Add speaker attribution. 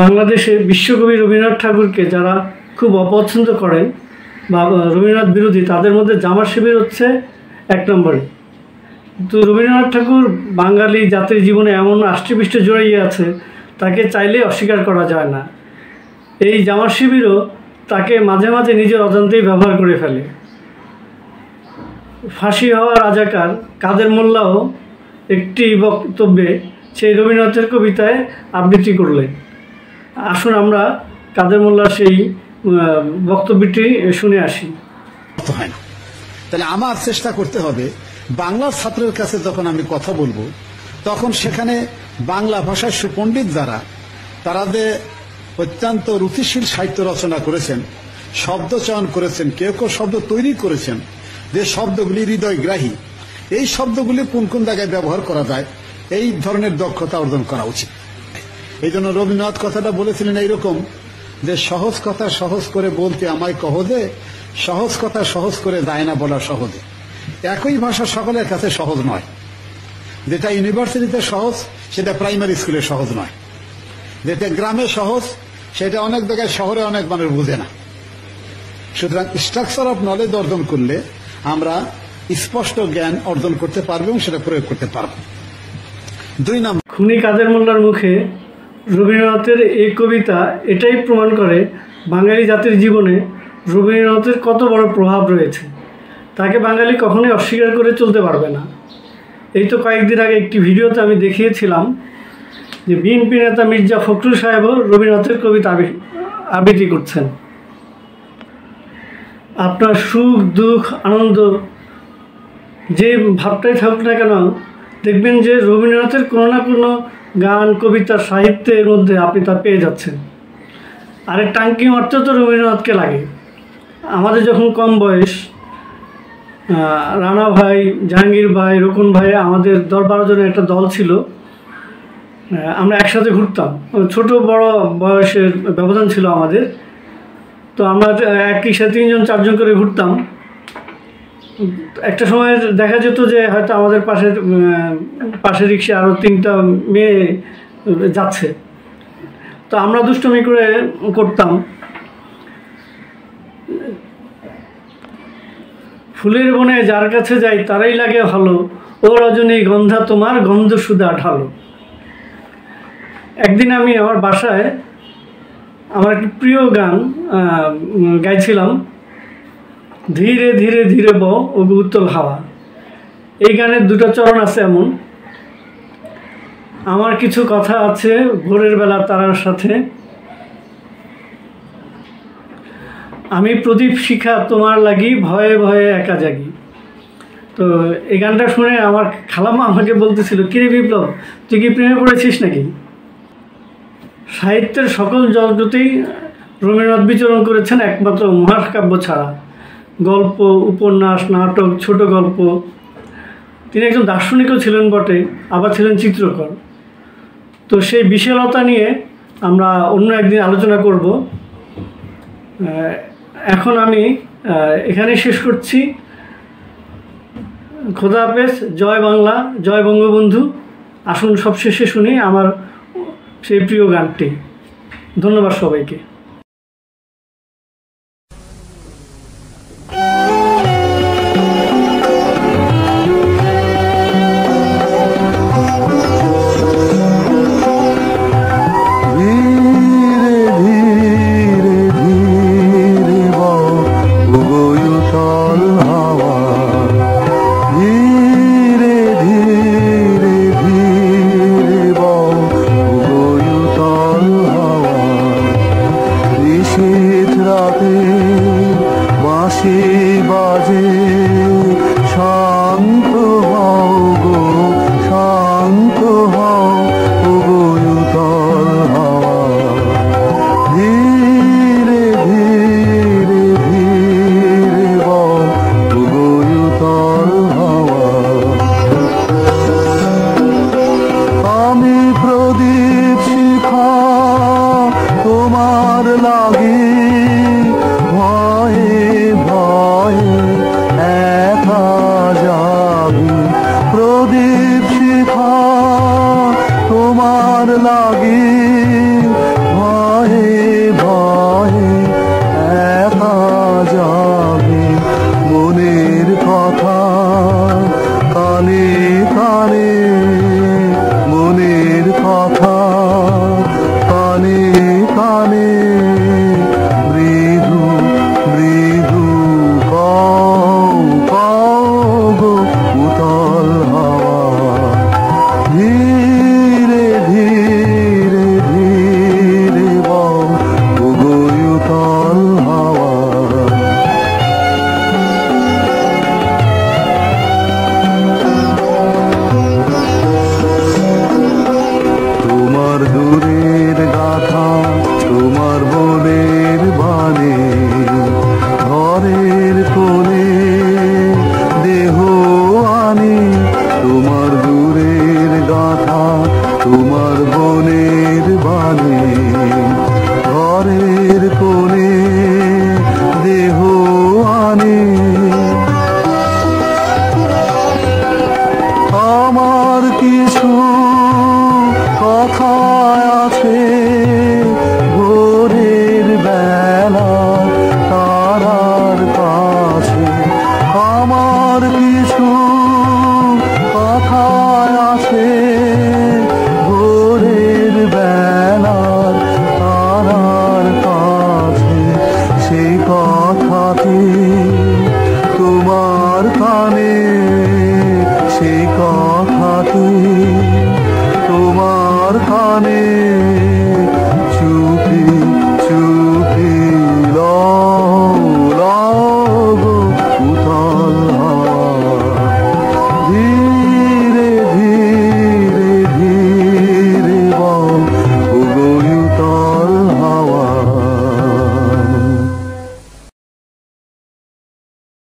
Speaker 1: বাংলাদেশে বিশ্বকবি রবীন্দ্রনাথ ঠাকুরকে যারা খুব অপছন্দ করেন বা রবীন্দ্রনাথ বিরোধী, তাদের মধ্যে জামাত শিবির হচ্ছে এক নম্বরে। তো রবীন্দ্রনাথ ঠাকুর বাঙালি জাতির জীবনে এমন আষ্টেপৃষ্টে জড়িয়ে আছে, তাকে চাইলে অস্বীকার করা যায় না। এই জামাত শিবিরও তাকে মাঝে মাঝে নিজের অজান্তেই ব্যবহার করে ফেলে। ফাঁসি হওয়া রাজাকার কাদের মোল্লাও একটি বক্তব্যে সেই রবীন্দ্রনাথের কবিতায় আবৃত্তি করলেন। আসুন আমরা কাদের মোল্লার সেই বক্তব্যটি শুনে আসি।
Speaker 2: তাহলে আমার চেষ্টা করতে হবে বাংলার ছাত্রের কাছে যখন আমি কথা বলবো, তখন সেখানে বাংলা ভাষার সুপণ্ডিত যারা, তারা যে অত্যন্ত রুচিশীল সাহিত্য রচনা করেছেন, শব্দ চয়ন করেছেন, কেউ কেউ শব্দ তৈরি করেছেন, যে শব্দগুলি হৃদয়গ্রাহী, এই শব্দগুলি কোন কোন জায়গায় ব্যবহার করা যায়, এই ধরনের দক্ষতা অর্জন করা উচিত। এই জন্য রবীন্দ্রনাথ কথাটা বলেছিলেন এইরকম যে, সহজ কথা সহজ করে বলতে আমায় কহ দে, সহজ কথা সহজ করে যায় না বলা সহজে। একই ভাষা সকলের কাছে সহজ নয়। যেটা ইউনিভার্সিটিতে সহজ সেটা প্রাইমারি স্কুলে সহজ নয়। যেটা গ্রামে সহজ সেটা অনেক জায়গায় শহরে অনেক মানুষ বুঝে না। সুতরাং স্ট্রাকচার অফ নলেজ অর্জন করলে আমরা স্পষ্ট জ্ঞান অর্জন করতে পারবো এবং সেটা প্রয়োগ করতে পারবো। 2 নম্বর,
Speaker 1: খুনি কাদের মোল্লার মুখে রবীন্দ্রনাথের এই কবিতা এটাই প্রমাণ করে বাঙালি জাতির জীবনে রবীন্দ্রনাথের কত বড় প্রভাব রয়েছে। তাকে বাঙালি কখনোই অস্বীকার করে চলতে পারবে না। এই তো কয়েকদিন আগে একটি ভিডিওতে আমি দেখিয়েছিলাম যে বিএনপি নেতা মির্জা ফখরুল সাহেবও রবীন্দ্রনাথের কবিতা আবৃত্তি করছেন। আপনার সুখ দুঃখ আনন্দ যে ভাবটাই থাকুক না কেন, দেখবেন যে রবীন্দ্রনাথের কোনো না কোনো গান, কবিতা, সাহিত্যের মধ্যে আপনি তা পেয়ে যাচ্ছেন। আরে টাঙ্কি মারতে তো রবীন্দ্রনাথকে লাগে। আমাদের যখন কম বয়স, রানা ভাই, জাহাঙ্গীর ভাই, রকুন ভাই, আমাদের 10-12 জনের একটা দল ছিল। আমরা একসাথে ঘুরতাম, ছোট বড় বয়সের ব্যবধান ছিল আমাদের। তো আমরা একই সাথে 3-4 করে ঘুরতাম। একটা সময় দেখা যেত যে হয়তো আমাদের পাশের রিক্সা আরও 3টা মেয়ে যাচ্ছে। তো আমরা দুষ্টুমি করতাম, ফুলের বনে যার কাছে যাই তারাই লাগে ভালো, ও রজনী গন্ধা তোমার গন্ধ সুধা ঢালো। একদিন আমি আমার বাসায় আমার একটি প্রিয় গান গাইছিলাম, ধীরে ধীরে ধীরে বও ও উত্তল হাওয়া। এই গানের 2টা চরণ আছে এমন, আমার কিছু কথা আছে ভোরের বেলা তারার সাথে, আমি প্রদীপ শিখা তোমার লাগি ভয়ে ভয়ে একা জাগি। তো এই গানটা শুনে আমার খালাম্মা আমাকে বলতেছিল, কিরে বিপ্লব, তুই কি প্রেমে পড়েছিস নাকি? সাহিত্যের সকল জগতেই রবীন্দ্রনাথ বিচরণ করেছেন একমাত্র মহাকাব্য ছাড়া। গল্প, উপন্যাস, নাটক, ছোট গল্প। তিনি একজন দার্শনিকও ছিলেন বটে, আবার ছিলেন চিত্রকর। তো সেই বিশালতা নিয়ে আমরা অন্য একদিন আলোচনা করব। এখন আমি এখানেই শেষ করছি। খোদা হাফেজ, জয় বাংলা, জয় বঙ্গবন্ধু। আসুন সবশেষে শুনি আমার সেই প্রিয় গানটি। ধন্যবাদ সবাইকে।
Speaker 3: দূরের গাথা তোমার বনের বানে, ঘরের কোণে দেহ আনি তোমার দূরের গাথা তোমার বনের বানে, ঘরের কোণে দেহ আনি। আমার কিছু কথা আছে